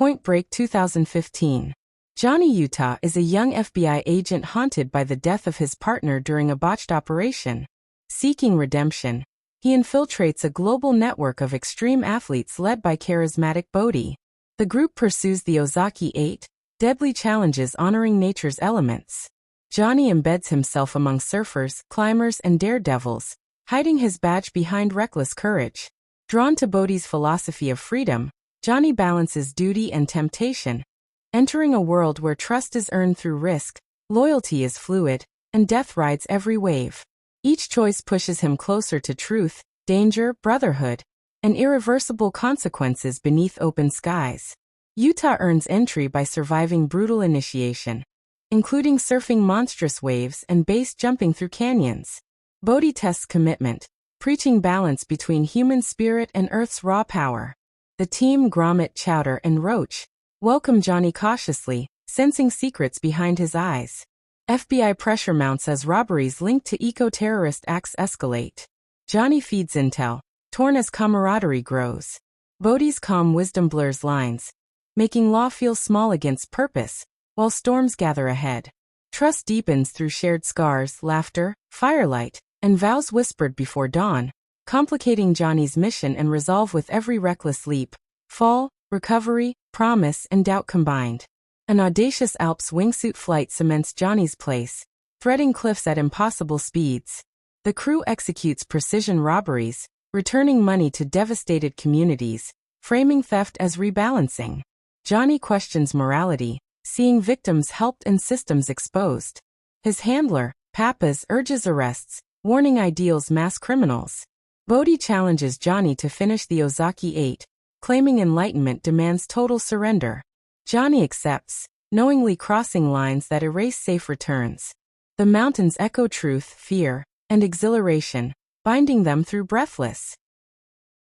Point Break 2015. Johnny Utah is a young FBI agent haunted by the death of his partner during a botched operation. Seeking redemption, he infiltrates a global network of extreme athletes led by charismatic Bodhi. The group pursues the Ozaki 8, deadly challenges honoring nature's elements. Johnny embeds himself among surfers, climbers, and daredevils, hiding his badge behind reckless courage. Drawn to Bodhi's philosophy of freedom, Johnny balances duty and temptation, entering a world where trust is earned through risk, loyalty is fluid, and death rides every wave. Each choice pushes him closer to truth, danger, brotherhood, and irreversible consequences beneath open skies. Utah earns entry by surviving brutal initiation, including surfing monstrous waves and base jumping through canyons. Bodhi tests commitment, preaching balance between human spirit and Earth's raw power. The team, Gromit, Chowder, and Roach, welcome Johnny cautiously, sensing secrets behind his eyes. FBI pressure mounts as robberies linked to eco-terrorist acts escalate. Johnny feeds intel, torn as camaraderie grows. Bodhi's calm wisdom blurs lines, making law feel small against purpose, while storms gather ahead. Trust deepens through shared scars, laughter, firelight, and vows whispered before dawn, complicating Johnny's mission and resolve with every reckless leap, fall, recovery, promise, and doubt combined. An audacious Alps wingsuit flight cements Johnny's place, threading cliffs at impossible speeds. The crew executes precision robberies, returning money to devastated communities, framing theft as rebalancing. Johnny questions morality, seeing victims helped and systems exposed. His handler, Pappas, urges arrests, warning ideals mass criminals. Bodhi challenges Johnny to finish the Ozaki 8, claiming enlightenment demands total surrender. Johnny accepts, knowingly crossing lines that erase safe returns. The mountains echo truth, fear, and exhilaration, binding them through breathless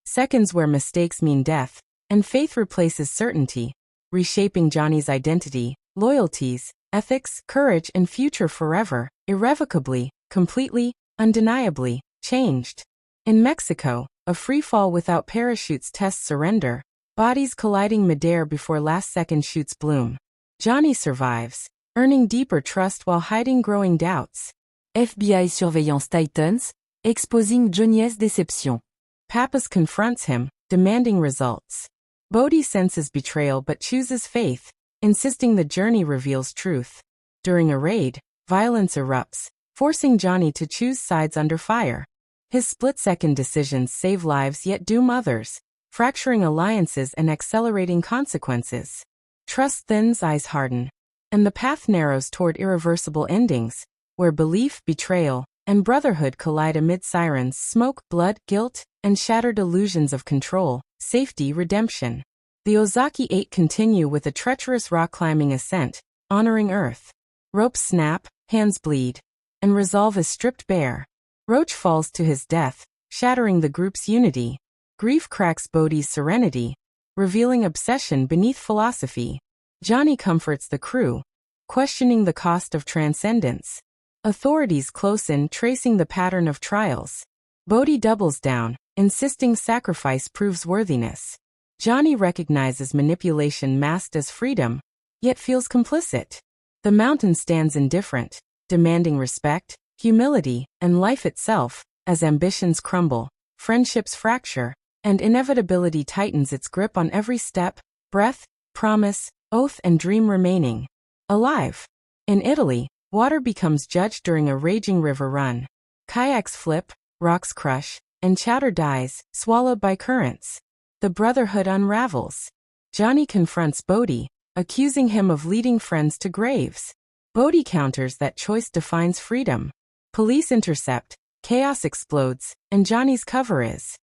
seconds where mistakes mean death, and faith replaces certainty, reshaping Johnny's identity, loyalties, ethics, courage, and future forever, irrevocably, completely, undeniably, changed. In Mexico, a freefall without parachutes tests surrender, bodies colliding midair before last-second shoots bloom. Johnny survives, earning deeper trust while hiding growing doubts. FBI Surveillance Titans, exposing Johnny's deception. Pappas confronts him, demanding results. Bodhi senses betrayal but chooses faith, insisting the journey reveals truth. During a raid, violence erupts, forcing Johnny to choose sides under fire. His split-second decisions save lives yet doom others, fracturing alliances and accelerating consequences. Trust thins, eyes harden, and the path narrows toward irreversible endings, where belief, betrayal, and brotherhood collide amid sirens, smoke, blood, guilt, and shattered illusions of control, safety, redemption. The Ozaki 8 continue with a treacherous rock-climbing ascent, honoring Earth. Ropes snap, hands bleed, and resolve is stripped bare. Roach falls to his death, shattering the group's unity. Grief cracks Bodhi's serenity, revealing obsession beneath philosophy. Johnny comforts the crew, questioning the cost of transcendence. Authorities close in, tracing the pattern of trials. Bodhi doubles down, insisting sacrifice proves worthiness. Johnny recognizes manipulation masked as freedom, yet feels complicit. The mountain stands indifferent, demanding respect, humility, and life itself, as ambitions crumble, friendships fracture, and inevitability tightens its grip on every step, breath, promise, oath, and dream remaining alive. In Italy, water becomes judge during a raging river run. Kayaks flip, rocks crush, and Chowder dies, swallowed by currents. The brotherhood unravels. Johnny confronts Bodhi, accusing him of leading friends to graves. Bodhi counters that choice defines freedom. Police intercept, chaos explodes, and Johnny's cover is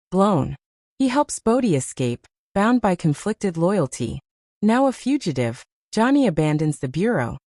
blown. He helps Bodhi escape, bound by conflicted loyalty. Now a fugitive, Johnny abandons the bureau,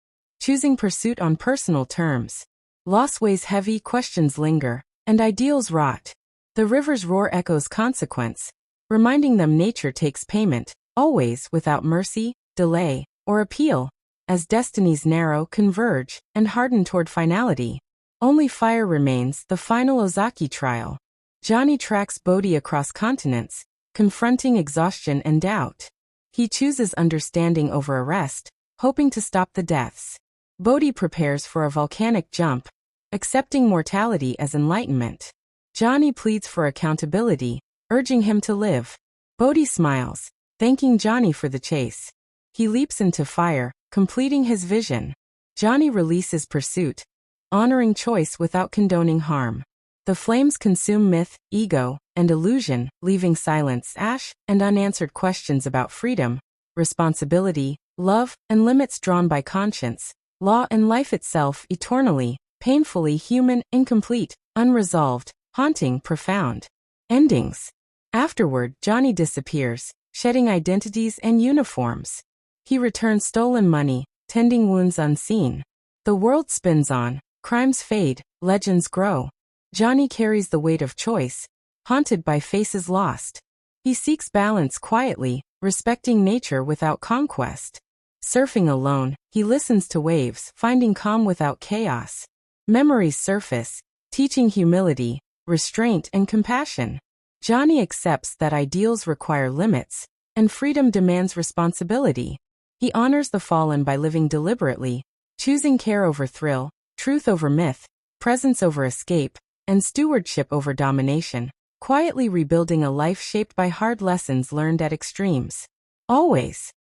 choosing pursuit on personal terms. Loss weighs heavy, questions linger, and ideals rot. The river's roar echoes consequence, reminding them nature takes payment, always without mercy, delay, or appeal. As destinies narrow, converge, and harden toward finality, only fire remains, the final Ozaki trial. Johnny tracks Bodhi across continents, confronting exhaustion and doubt. He chooses understanding over arrest, hoping to stop the deaths. Bodhi prepares for a volcanic jump, accepting mortality as enlightenment. Johnny pleads for accountability, urging him to live. Bodhi smiles, thanking Johnny for the chase. He leaps into fire, completing his vision. Johnny releases pursuit, honoring choice without condoning harm. The flames consume myth, ego, and illusion, leaving silence, ash, and unanswered questions about freedom, responsibility, love, and limits drawn by conscience, law and life itself eternally, painfully human, incomplete, unresolved, haunting, profound. Endings. Afterward, Johnny disappears, shedding identities and uniforms. He returns stolen money, tending wounds unseen. The world spins on, crimes fade, legends grow. Johnny carries the weight of choice, haunted by faces lost. He seeks balance quietly, respecting nature without conquest. Surfing alone, he listens to waves, finding calm without chaos. Memories surface, teaching humility, restraint, and compassion. Johnny accepts that ideals require limits, and freedom demands responsibility. He honors the fallen by living deliberately, choosing care over thrill, truth over myth, presence over escape, and stewardship over domination, quietly rebuilding a life shaped by hard lessons learned at extremes. Always.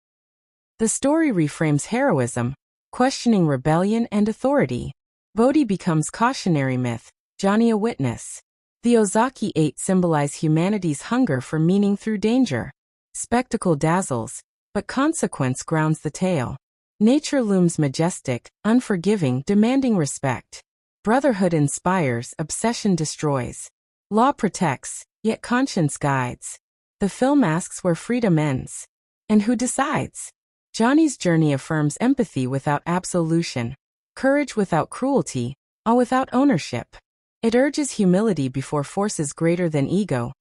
The story reframes heroism, questioning rebellion and authority. Bodhi becomes cautionary myth, Johnny a witness. The Ozaki Eight symbolize humanity's hunger for meaning through danger. Spectacle dazzles, but consequence grounds the tale. Nature looms majestic, unforgiving, demanding respect. Brotherhood inspires, obsession destroys. Law protects, yet conscience guides. The film asks where freedom ends. And who decides? Johnny's journey affirms empathy without absolution, courage without cruelty, awe without ownership. It urges humility before forces greater than ego,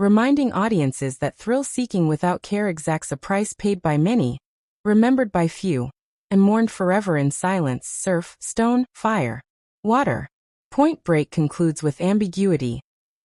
reminding audiences that thrill-seeking without care exacts a price paid by many, remembered by few, and mourned forever in silence. Surf, stone, fire, water. Point Break concludes with ambiguity,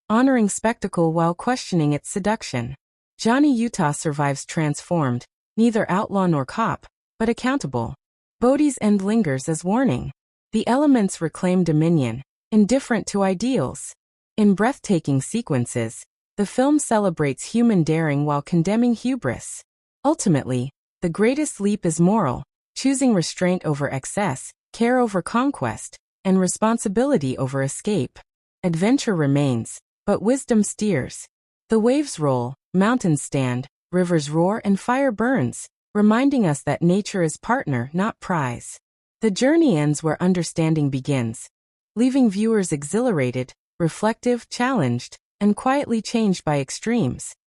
honoring spectacle while questioning its seduction. Johnny Utah survives transformed, neither outlaw nor cop, but accountable. Bodhi's end lingers as warning. The elements reclaim dominion, indifferent to ideals. In breathtaking sequences, the film celebrates human daring while condemning hubris. Ultimately, the greatest leap is moral, choosing restraint over excess, care over conquest, and responsibility over escape. Adventure remains, but wisdom steers. The waves roll, mountains stand, rivers roar, and fire burns, reminding us that nature is partner, not prize. The journey ends where understanding begins, leaving viewers exhilarated, reflective, challenged, and quietly changed by extremes.